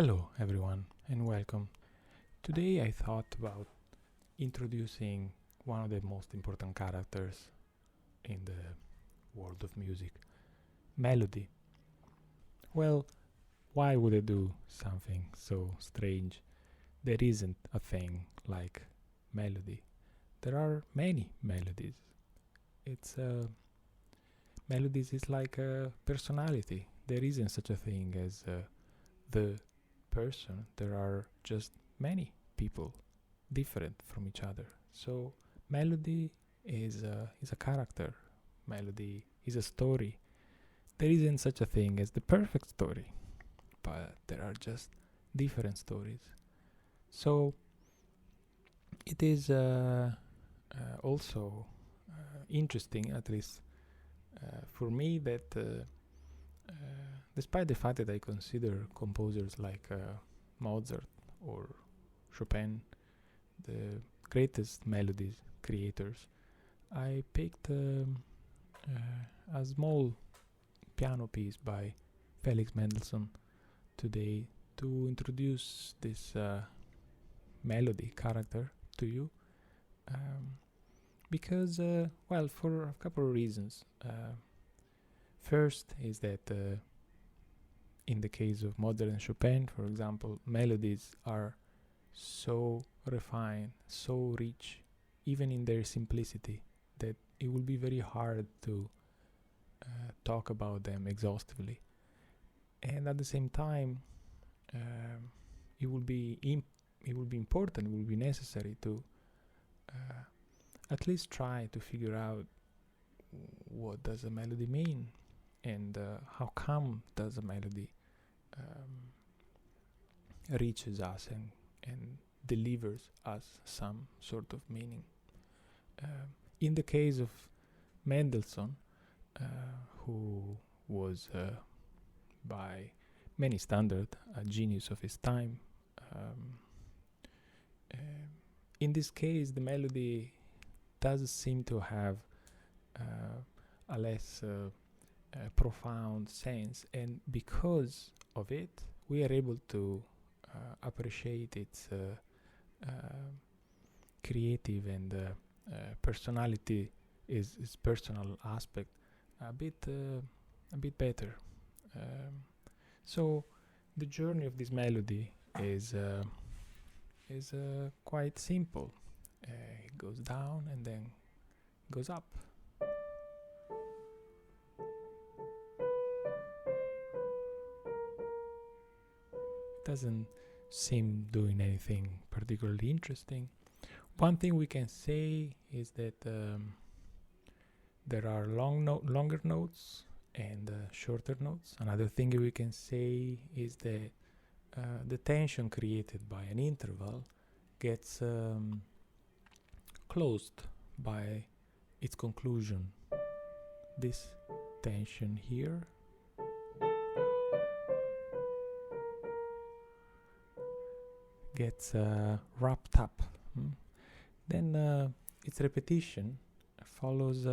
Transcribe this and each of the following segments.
Hello, everyone, and welcome. Today I thought about introducing one of the most important characters in the world of music, melody. Well, why would I do something so strange? There isn't a thing like melody. There are many melodies. It's melodies is like a personality. There isn't such a thing as the person. There are just many people different from each other. So melody is a character. Melody is a story. There isn't such a thing as the perfect story, but there are just different stories. So it is also interesting, at least for me, that despite the fact that I consider composers like Mozart or Chopin the greatest melodies creators, I picked a small piano piece by Felix Mendelssohn today to introduce this melody character to you because, well, for a couple of reasons. First is that in the case of Mozart and Chopin, for example, melodies are so refined, so rich, even in their simplicity, that it will be very hard to talk about them exhaustively. And at the same time, it will be important, it will be necessary to at least try to figure out what does a melody mean, and how come does a melody reaches us and delivers us some sort of meaning. In the case of Mendelssohn, who was by many standards a genius of his time, in this case the melody does seem to have a less profound sense, and because of it we are able to appreciate its creative and personality, is personal aspect a bit better. So the journey of this melody is quite simple. It goes down and then goes up. Doesn't seem doing anything particularly interesting. One thing we can say is that there are longer notes and shorter notes. Another thing we can say is that the tension created by an interval gets closed by its conclusion. This tension here gets wrapped up. Then its repetition follows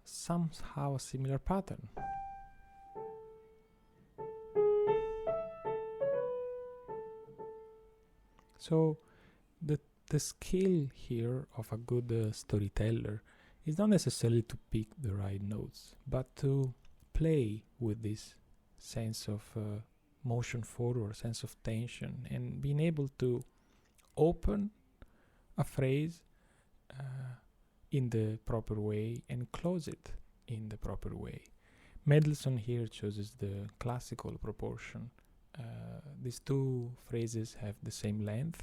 somehow a similar pattern. So the skill here of a good storyteller is not necessarily to pick the right notes, but to play with this sense of motion forward, sense of tension, and being able to open a phrase in the proper way and close it in the proper way. Mendelssohn here chooses the classical proportion. These two phrases have the same length.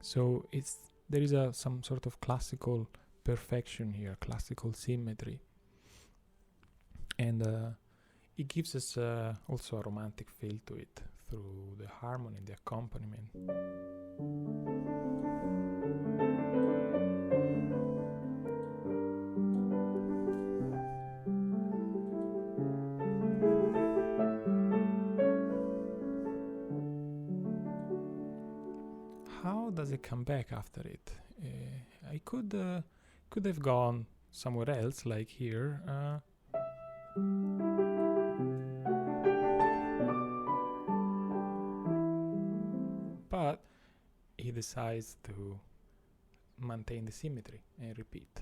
So there is some sort of classical perfection here, classical symmetry, and it gives us also a romantic feel to it through the harmony, the accompaniment. How does it come back after it? I could have gone somewhere else, like here. But he decides to maintain the symmetry and repeat.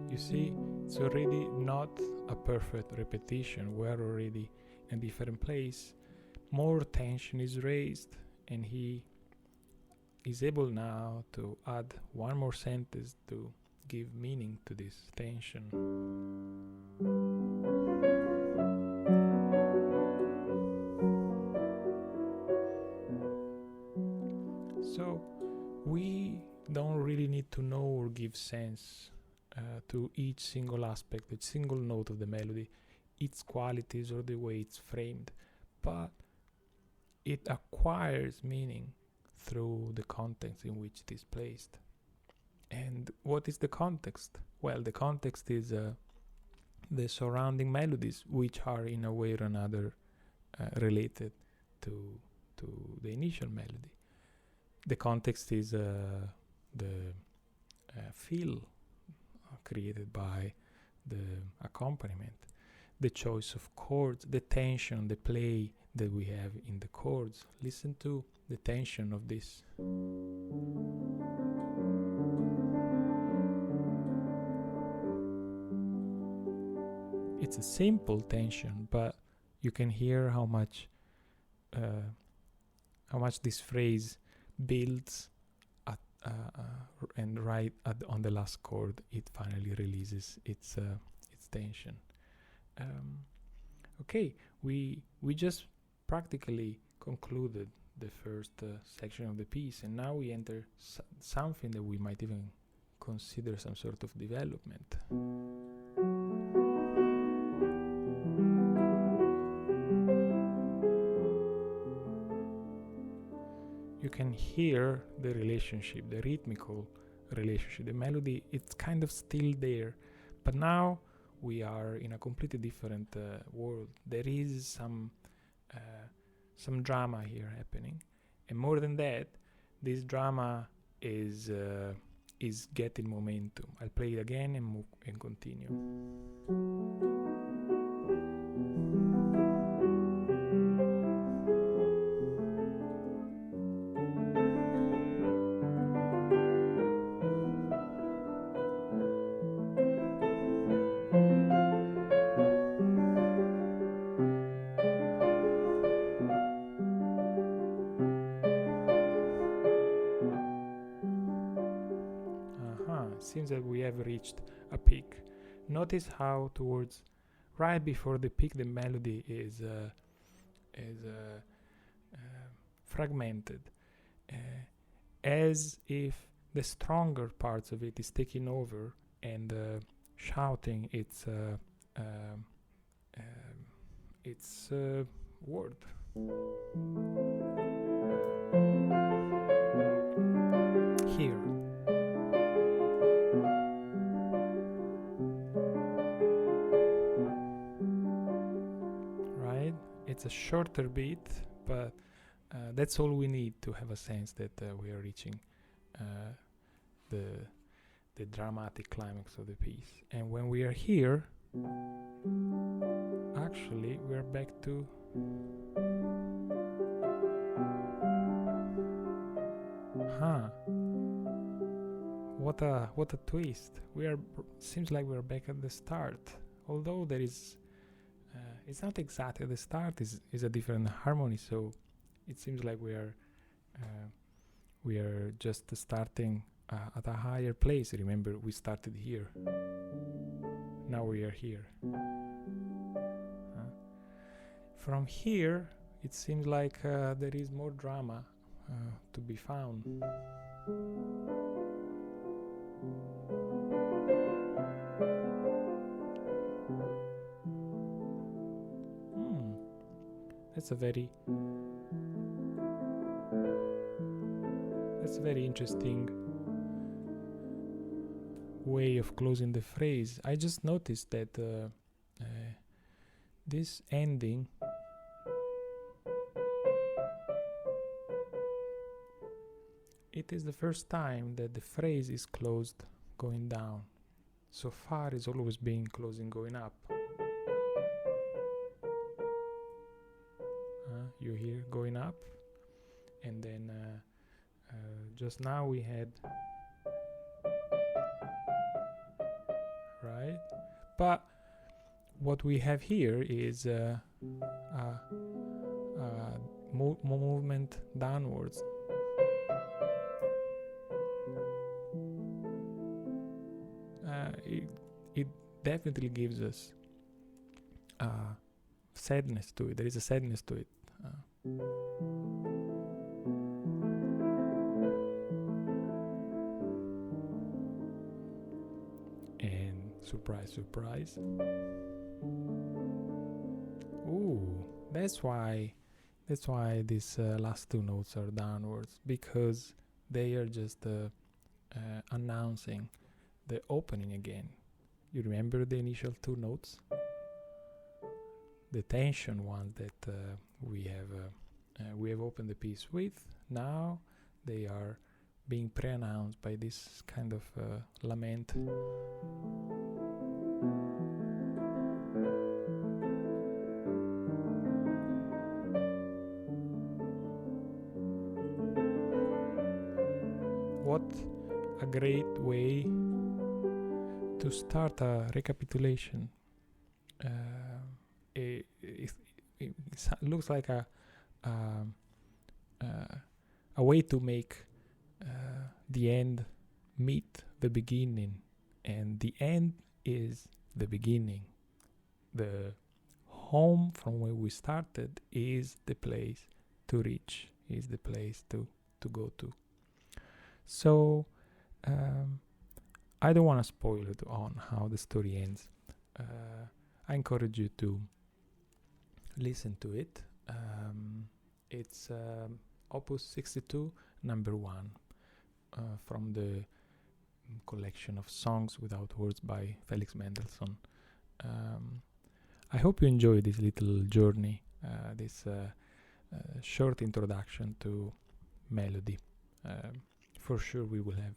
You see, it's already not a perfect repetition. We're already in a different place. More tension is raised, and he is able now to add one more sentence to give meaning to this tension. So we don't really need to know or give sense to each single aspect, each single note of the melody, its qualities or the way it's framed, but it acquires meaning through the context in which it is placed. And what is the context? Well, the context is the surrounding melodies, which are in a way or another related to the initial melody. The context is the feel created by the accompaniment, the choice of chords, the tension, the play that we have in the chords. Listen to the tension of this. It's a simple tension, but you can hear how much this phrase builds and right on the last chord it finally releases its tension. Okay, we just practically concluded the first section of the piece, and now we enter something that we might even consider some sort of development. You can hear the relationship, the rhythmical relationship. The melody, it's kind of still there, but now we are in a completely different world. There is some drama here happening, and more than that, this drama is getting momentum. I'll play it again and move and continue. Seems that we have reached a peak. Notice how towards right before the peak the melody is fragmented, as if the stronger parts of it is taking over and shouting its word. Here. It's a shorter beat, but that's all we need to have a sense that we are reaching the dramatic climax of the piece. And when we are here, actually we are back to what a twist. Seems like we're back at the start, although there is it's not exactly at the start, is a different harmony, so it seems like we are just starting at a higher place. Remember, we started here, now we are here. From here it seems like there is more drama to be found. That's a very interesting way of closing the phrase. I just noticed that this ending it is the first time that the phrase is closed going down. So far it's always been closing going up. You hear going up, and then just now we had, right? But what we have here is movement downwards. It definitely gives us sadness to it. There is a sadness to it. And surprise, surprise. Ooh, that's why these last two notes are downwards, because they are just announcing the opening again. You remember the initial two notes? The tension ones that we have opened the piece with. Now they are being pre-announced by this kind of lament. What a great way to start a recapitulation. It looks like a way to make the end meet the beginning, and the end is the beginning. The home from where we started is the place to reach, is the place to go to. So I don't want to spoil it on how the story ends. I encourage you to listen to it. It's Op.62, n.1, from the collection of songs without words by Felix Mendelssohn. I hope you enjoy this little journey, this short introduction to melody. For sure we will have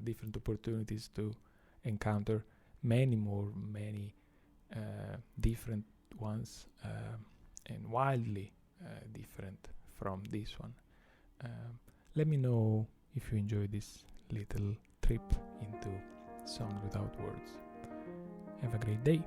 different opportunities to encounter many different ones, and wildly different from this one. Let me know if you enjoy this little trip into songs without words. Have a great day.